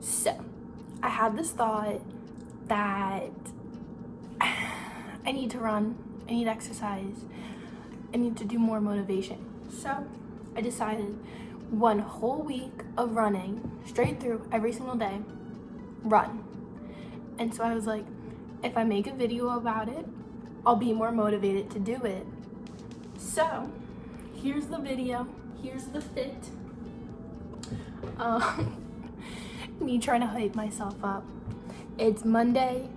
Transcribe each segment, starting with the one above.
So I had this thought that I need to run, I need exercise, I need to do more motivation. So I decided one whole week of running straight through every single day, run. And so I was like, if I make a video about it, I'll be more motivated to do it. So here's the video, here's the fit. Me trying to hype myself up. It's Monday,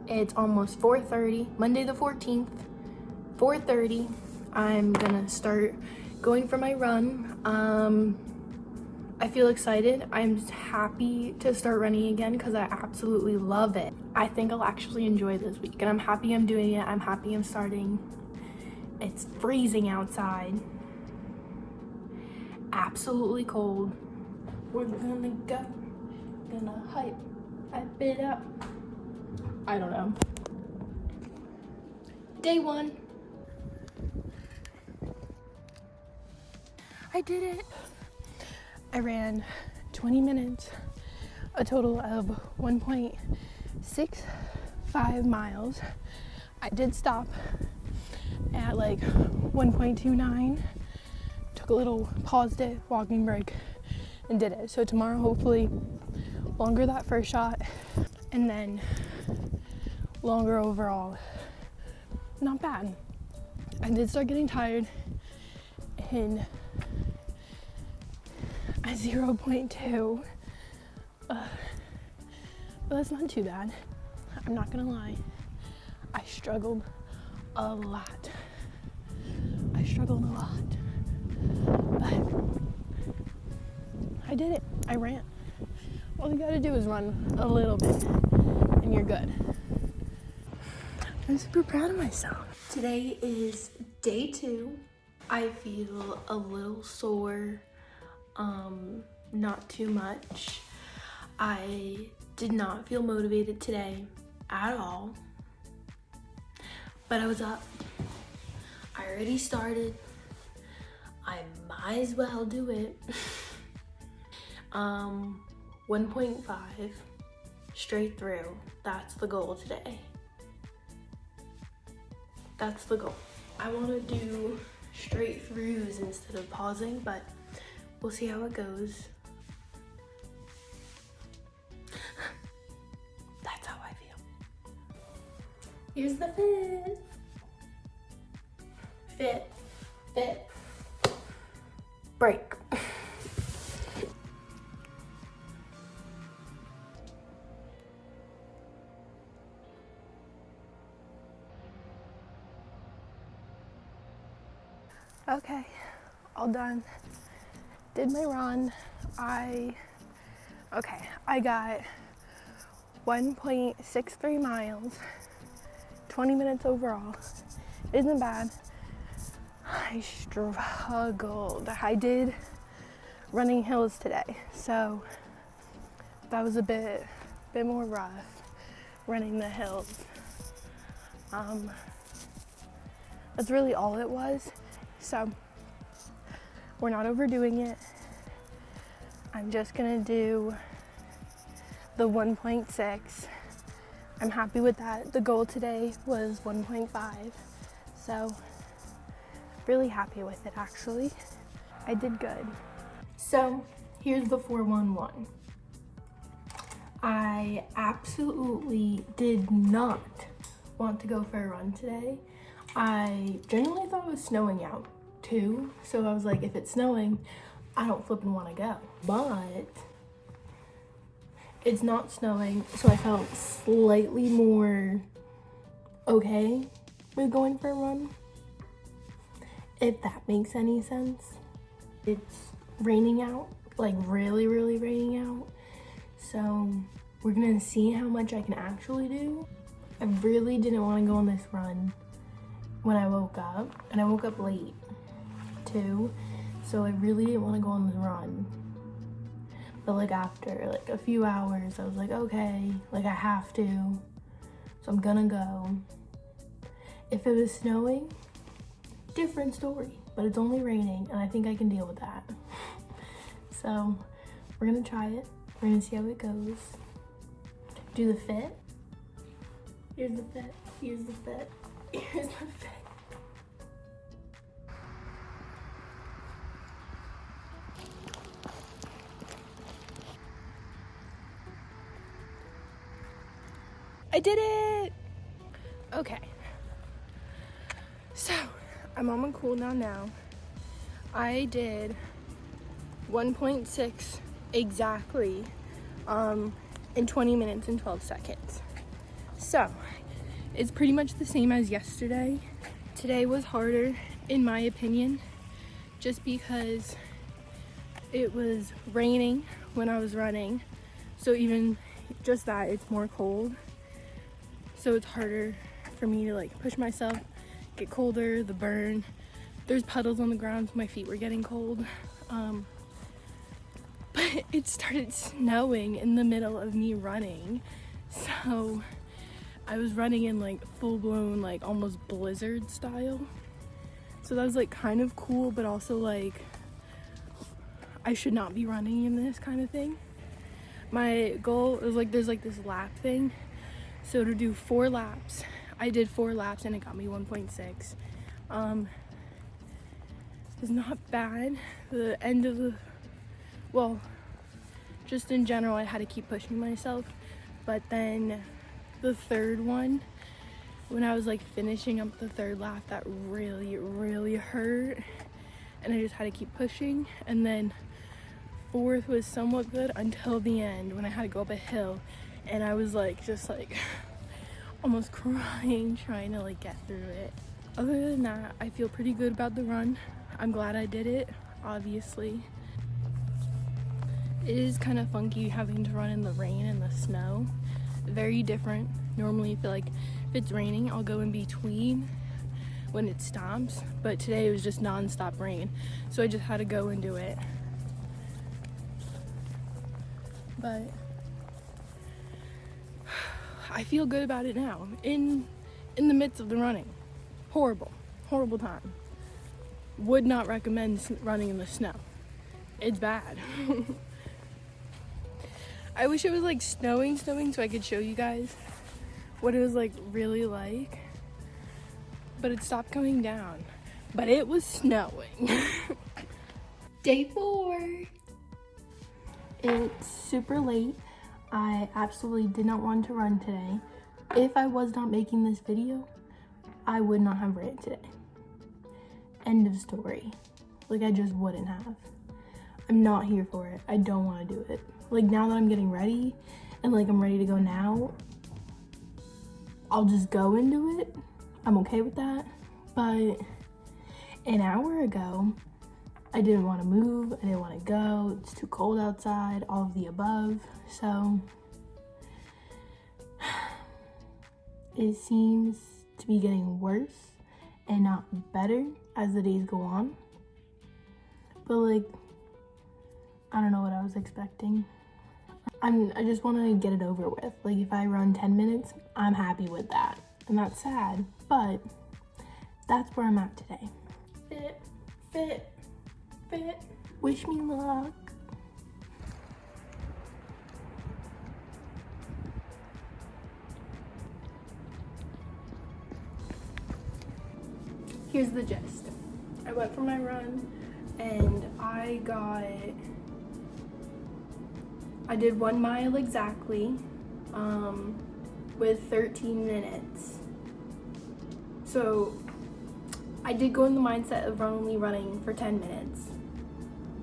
it's almost 4:30, Monday the 14th, 4:30. I'm gonna start going for my run. I feel excited. I'm happy to start running again because I absolutely love it. I think I'll actually enjoy this week, and I'm happy I'm doing it. I'm happy I'm starting. It's freezing outside. Absolutely cold. We're gonna go. Gonna hype it up. I don't know. Day 1. I did it. I ran 20 minutes, a total of 1.65 miles. I did stop at like 1.29, took a little paused it, walking break, and did it. So tomorrow, hopefully, longer that first shot, and then longer overall. Not bad. I did start getting tired in a 0.2, but that's not too bad. I'm not gonna lie, I struggled a lot. But I did it. I ran. All you gotta do is run a little bit and you're good. I'm super proud of myself. Today is day 2. I feel a little sore, not too much. I did not feel motivated today at all, but I was up. I already started. I might as well do it. 1.5 straight through. That's the goal today. That's the goal. I want to do straight throughs instead of pausing, but we'll see how it goes. That's how I feel. Here's the fit. Fit. Break. Okay, all done. Did my run. I got 1.63 miles, 20 minutes overall. Isn't bad. I struggled. I did running hills today, so that was a bit more rough, running the hills. That's really all it was. So we're not overdoing it. I'm just gonna do the 1.6. I'm happy with that. The goal today was 1.5. So really happy with it, actually. I did good. So here's the 411. I absolutely did not want to go for a run today. I genuinely thought it was snowing out too, so I was like, if it's snowing, I don't flipping want to go. But it's not snowing, so I felt slightly more okay with going for a run, if that makes any sense. It's raining out, like really raining out, so we're gonna see how much I can actually do. I really didn't want to go on this run when I woke up, and I woke up late too, so I really didn't want to go on the run. But like after like a few hours, I was like, okay, like I have to, so I'm gonna go. If it was snowing, different story, but it's only raining and I think I can deal with that. So we're gonna try it. We're gonna see how it goes. Do the fit. Here's the fit. Here's the fit. Here's the fit. I did it! Okay. So, I'm on my cool down now. I did 1.6 exactly in 20 minutes and 12 seconds. So, it's pretty much the same as yesterday. Today was harder, in my opinion, just because it was raining when I was running. So even just that, it's more cold. So it's harder for me to like push myself, get colder, the burn. There's puddles on the ground, so my feet were getting cold. But it started snowing in the middle of me running. So I was running in like full-blown, like almost blizzard style. So that was like kind of cool, but also like I should not be running in this kind of thing. My goal is like, there's like this lap thing. So to do 4 laps, I did 4 laps and it got me 1.6. It's not bad. The end of the, well, just in general, I had to keep pushing myself. But then the third one, when I was like finishing up the 3rd lap, that really hurt. And I just had to keep pushing. And then 4th was somewhat good until the end when I had to go up a hill. And I was like, just like almost crying, trying to like get through it. Other than that, I feel pretty good about the run. I'm glad I did it, obviously. It is kind of funky having to run in the rain and the snow. Very different. Normally, I feel like if it's raining, I'll go in between when it stops. But today it was just non-stop rain. So I just had to go and do it. But I feel good about it now. In the midst of the running. Horrible time. Would not recommend running in the snow. It's bad. I wish it was like snowing so I could show you guys what it was like really like. But it stopped coming down. But it was snowing. Day 4. It's super late. I absolutely did not want to run today. If I was not making this video, I would not have ran today. End of story. Like, I just wouldn't have. I'm not here for it. I don't want to do it. Like, now that I'm getting ready and like I'm ready to go now, I'll just go and do it. I'm okay with that. But an hour ago, I didn't want to move. I didn't want to go. It's too cold outside, all of the above. So it seems to be getting worse and not better as the days go on. But like, I don't know what I was expecting. I just want to get it over with. Like, if I run 10 minutes, I'm happy with that. And that's sad, but that's where I'm at today. Fit. Wish me luck. Here's the gist. I went for my run and I did 1 mile exactly with 13 minutes. So I did go in the mindset of only running for 10 minutes.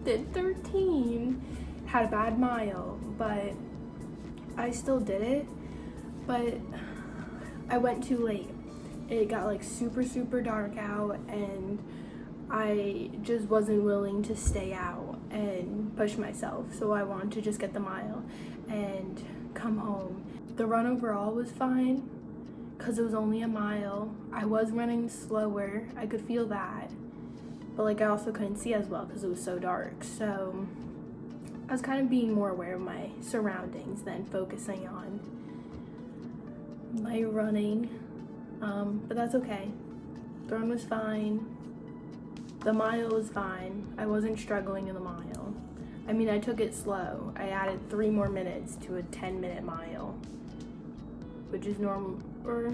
Did 13, had a bad mile, but I still did it. But I went too late. It got like super dark out and I just wasn't willing to stay out and push myself. So I wanted to just get the mile and come home. The run overall was fine because it was only a mile. I was running slower. I could feel that. But like, I also couldn't see as well because it was so dark. So I was kind of being more aware of my surroundings than focusing on my running. But that's okay. The run was fine. The mile was fine. I wasn't struggling in the mile. I mean, I took it slow. I added 3 more minutes to a 10-minute mile, which is normal, or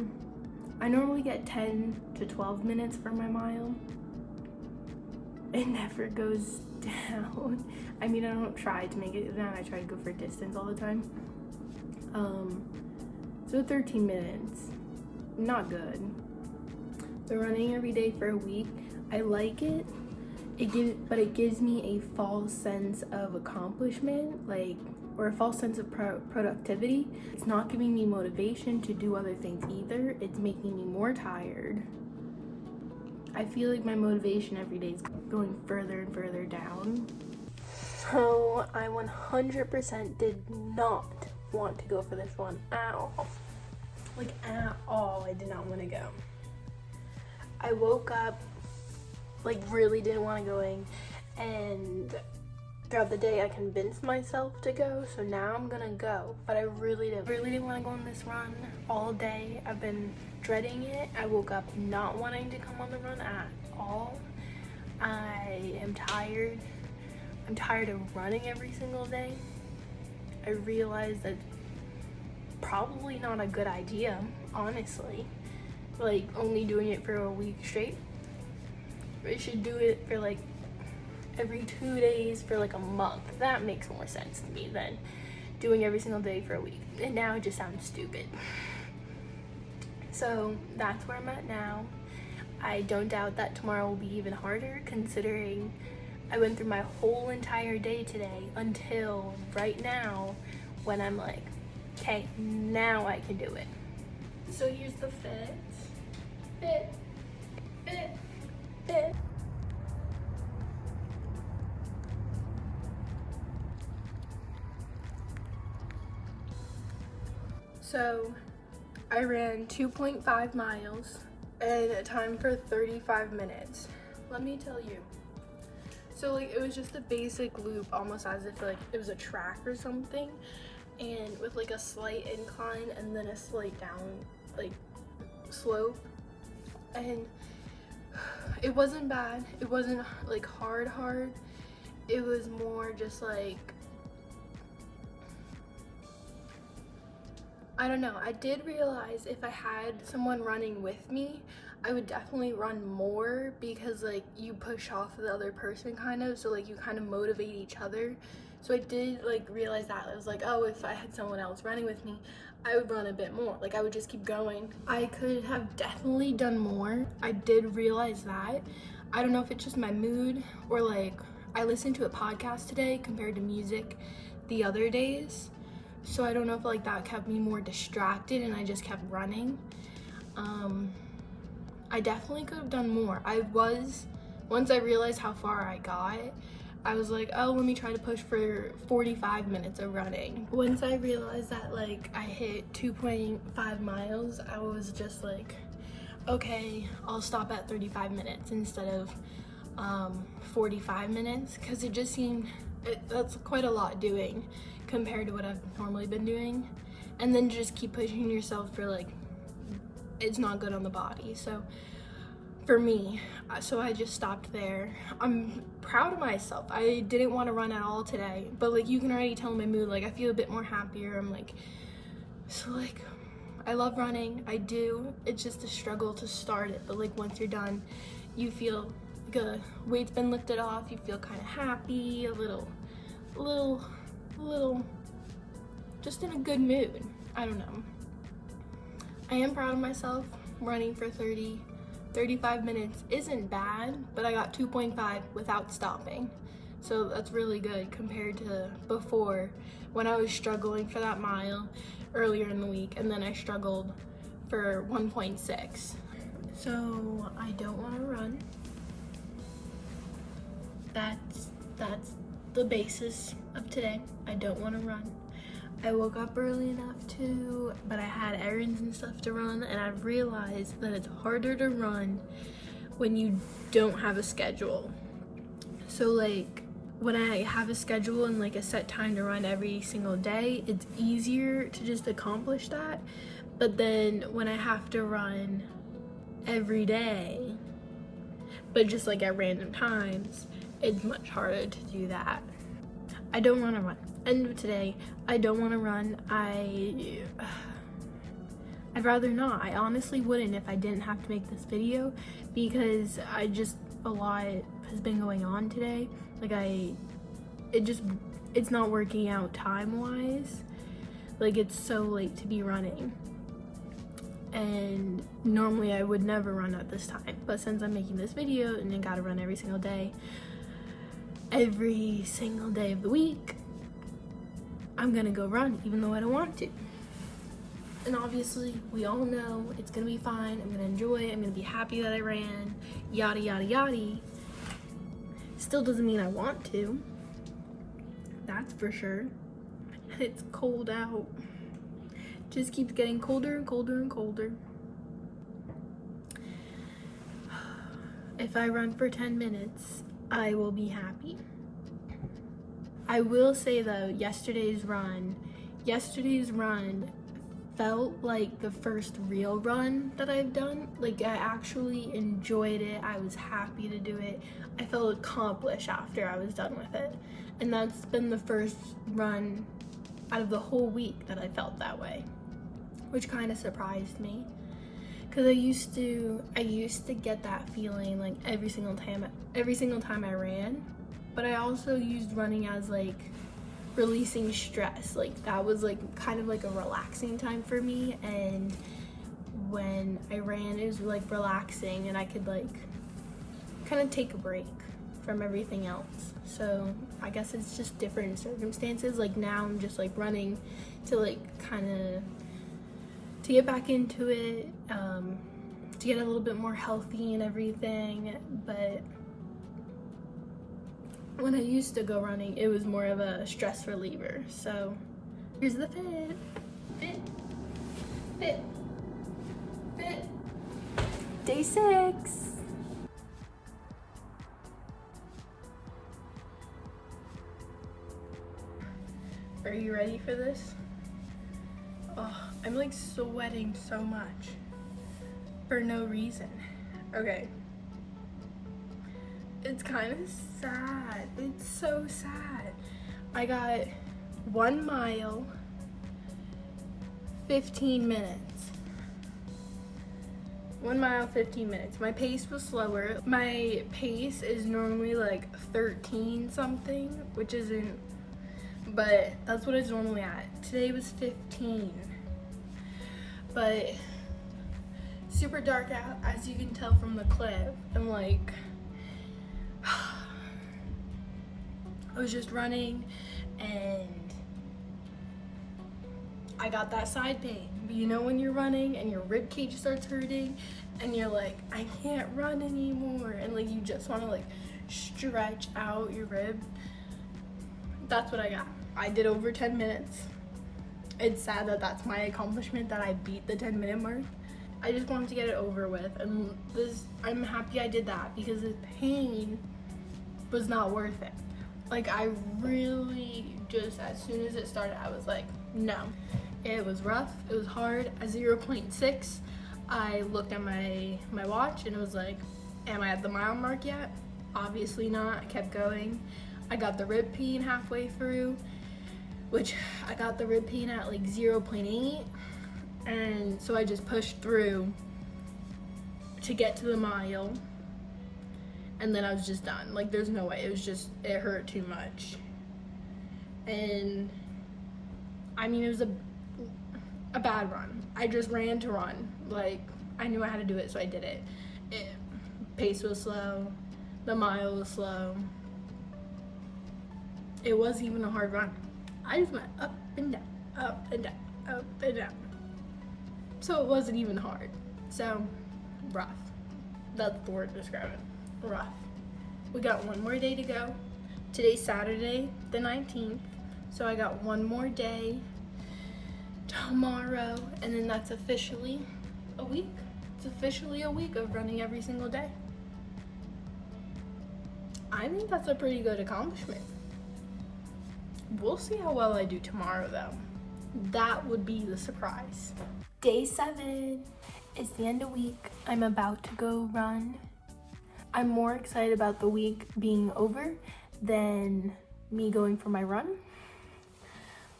I normally get 10 to 12 minutes for my mile. It never goes down. I mean, I don't try to make it down. I try to go for distance all the time. So 13 minutes, not good. So running every day for a week, I like it. But it gives me a false sense of accomplishment, or a false sense of productivity. It's not giving me motivation to do other things either. It's making me more tired. I feel like my motivation every day is going further and further down. So I 100% did not want to go for this one at all. Like at all, I did not want to go. I woke up really didn't want to go, and throughout the day I convinced myself to go, so now I'm gonna go. But I really didn't want to go on this run all day. I've been dreading it. I woke up not wanting to come on the run at all. I am tired. I'm tired of running every single day. I realized that probably not a good idea, honestly. Only doing it for a week straight. I should do it for every 2 days for a month. That makes more sense to me than doing every single day for a week. And now it just sounds stupid. So that's where I'm at now. I don't doubt that tomorrow will be even harder, considering I went through my whole entire day today until right now, when I'm like, okay, now I can do it. So here's the fit. So I ran 2.5 miles and a time for 35 minutes. Let me tell you. So it was just a basic loop, almost as if it was a track or something, and with a slight incline and then a slight down slope. And it wasn't bad. It wasn't hard. It was more just I don't know. I did realize if I had someone running with me, I would definitely run more, because you push off the other person kind of, so you kind of motivate each other. So I did realize that. I was oh, if I had someone else running with me, I would run a bit more. I would just keep going. I could have definitely done more. I did realize that. I don't know if it's just my mood, or I listened to a podcast today compared to music the other days. So I don't know if that kept me more distracted and I just kept running. I definitely could have done more. Once I realized how far I got, I was oh, let me try to push for 45 minutes of running. Once I realized that I hit 2.5 miles, I was just okay, I'll stop at 35 minutes instead of 45 minutes, because it just seemed, that's quite a lot doing compared to what I've normally been doing. And then just keep pushing yourself for it's not good on the body. So for me, so I just stopped there. I'm proud of myself. I didn't want to run at all today, but you can already tell in my mood, I feel a bit more happier. I'm I love running, I do. It's just a struggle to start it, but once you're done, you feel a weight's been lifted off, you feel kind of happy, a little, just in a good mood. I don't know. I am proud of myself. Running for 35 minutes isn't bad, but I got 2.5 without stopping. So that's really good compared to before, when I was struggling for that mile earlier in the week, and then I struggled for 1.6. So I don't want to run. That's the basis of today. I don't want to run. I woke up early enough to, but I had errands and stuff to run, and I realized that it's harder to run when you don't have a schedule. So when I have a schedule and a set time to run every single day, it's easier to just accomplish that. But then when I have to run every day, but just at random times, it's much harder to do that. I don't want to run. End of today, I don't want to run. I'd rather not. I honestly wouldn't if I didn't have to make this video, because a lot has been going on today. Like it's not working out time-wise. Like, it's so late to be running. And normally I would never run at this time. But since I'm making this video and I gotta run every single day of the week, I'm gonna go run even though I don't want to. And obviously, we all know it's gonna be fine. I'm gonna enjoy it. I'm gonna be happy that I ran. Yada, yada, yada. Still doesn't mean I want to. That's for sure. And it's cold out. Just keeps getting colder and colder and colder. If I run for 10 minutes, I will be happy. I will say though, yesterday's run felt like the first real run that I've done. Like, I actually enjoyed it. I was happy to do it. I felt accomplished after I was done with it. And that's been the first run out of the whole week that I felt that way, which kind of surprised me. Cause I used to get that feeling like every single time I ran, but I also used running as like releasing stress. Like, that was like kind of like a relaxing time for me, and when I ran, it was like relaxing and I could like kind of take a break from everything else. So I guess it's just different circumstances. Like, now I'm just like running to like kind of to get back into it, to get a little bit more healthy and everything. But when I used to go running, it was more of a stress reliever. So here's the fit. Day 6. Are you ready for this? Oh, I'm like sweating so much for no reason. Okay. It's kind of sad. It's so sad. I got 1 mile, 15 minutes. 1 mile, 15 minutes. My pace was slower. My pace is normally like 13 something, which isn't, but that's what it's normally at. Today was 15. But super dark out, as you can tell from the clip. And like, I was just running and I got that side pain. But you know when you're running and your rib cage starts hurting and you're like, I can't run anymore, and like you just want to like stretch out your rib. That's what I got. I did over 10 minutes. It's sad that that's my accomplishment, that I beat the 10-minute mark. I just wanted to get it over with, and I'm happy I did that, because the pain was not worth it. Like, I really just, as soon as it started, I was like, no. It was rough, it was hard. At 0.6, I looked at my watch and it was like, am I at the mile mark yet? Obviously not. I kept going. I got the rib pain halfway through, which I got the rib pain at like 0.8, and so I just pushed through to get to the mile, and then I was just done. Like, there's no way. It hurt too much. And I mean, it was a bad run. I just ran to run. Like, I knew I had to do it, so I did it. Pace was slow. The mile was slow. It wasn't even a hard run. I just went up and down, up and down, up and down. So it wasn't even hard. So, rough. That's the word to describe it. Rough. We got 1 more day to go. Today's Saturday, the 19th. So I got 1 more day tomorrow, and then that's officially a week. It's officially a week of running every single day. I think that's a pretty good accomplishment. We'll see how well I do tomorrow, though. That would be the surprise. Day 7 is the end of week. I'm about to go run. I'm more excited about the week being over than me going for my run.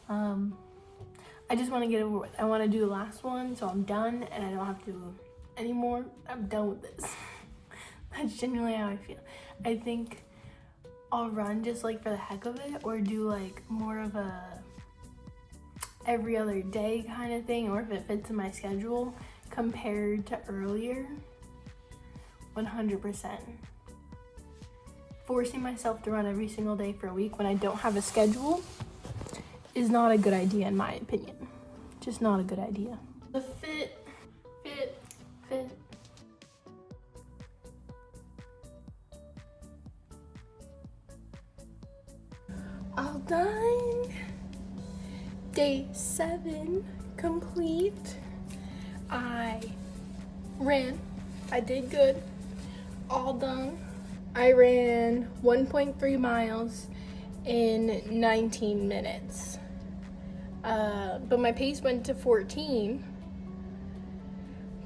I just want to get over with. I want to do the last one so I'm done and I don't have to do anymore. I'm done with this. That's genuinely how I feel. I think I'll run just like for the heck of it, or do like more of a every other day kind of thing, or if it fits in my schedule compared to earlier. 100%. Forcing myself to run every single day for a week when I don't have a schedule is not a good idea in my opinion. Just not a good idea. The fit. All done. Day 7 complete. I ran. I did good. All done. I ran 1.3 miles in 19 minutes. But my pace went to 14.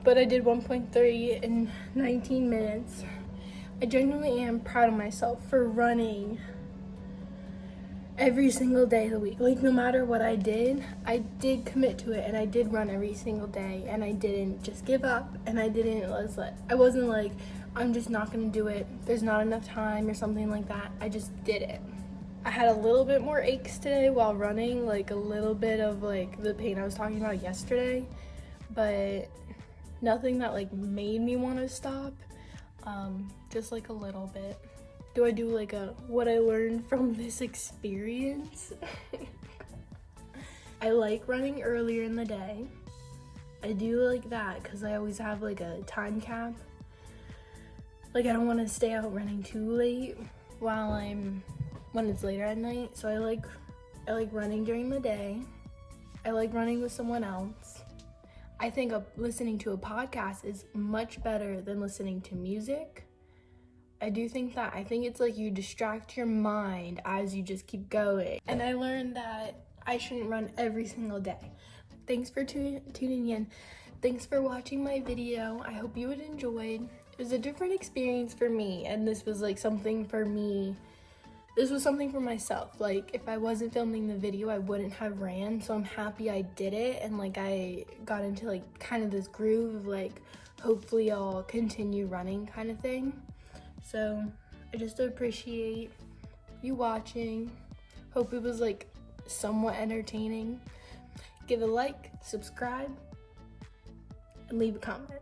But I did 1.3 in 19 minutes. I genuinely am proud of myself for running every single day of the week. Like, no matter what I did commit to it, and I did run every single day, and I didn't just give up, and I wasn't like, I'm just not gonna do it, there's not enough time or something like that. I just did it. I had a little bit more aches today while running, like a little bit of like the pain I was talking about yesterday, but nothing that like made me want to stop. Just like a little bit. Do I do like a what I learned from this experience? I like running earlier in the day. I do like that because I always have like a time cap. Like, I don't want to stay out running too late when it's later at night. So I like running during the day. I like running with someone else. I think listening to a podcast is much better than listening to music. I do think that. I think it's like you distract your mind as you just keep going. And I learned that I shouldn't run every single day. Thanks for tuning in. Thanks for watching my video. I hope you would enjoy. It was a different experience for me, and this was like something for me. This was something for myself. Like, if I wasn't filming the video, I wouldn't have ran. So I'm happy I did it, and like I got into like kind of this groove of like, hopefully I'll continue running kind of thing. So I just appreciate you watching. Hope it was like somewhat entertaining. Give a like, subscribe, and leave a comment.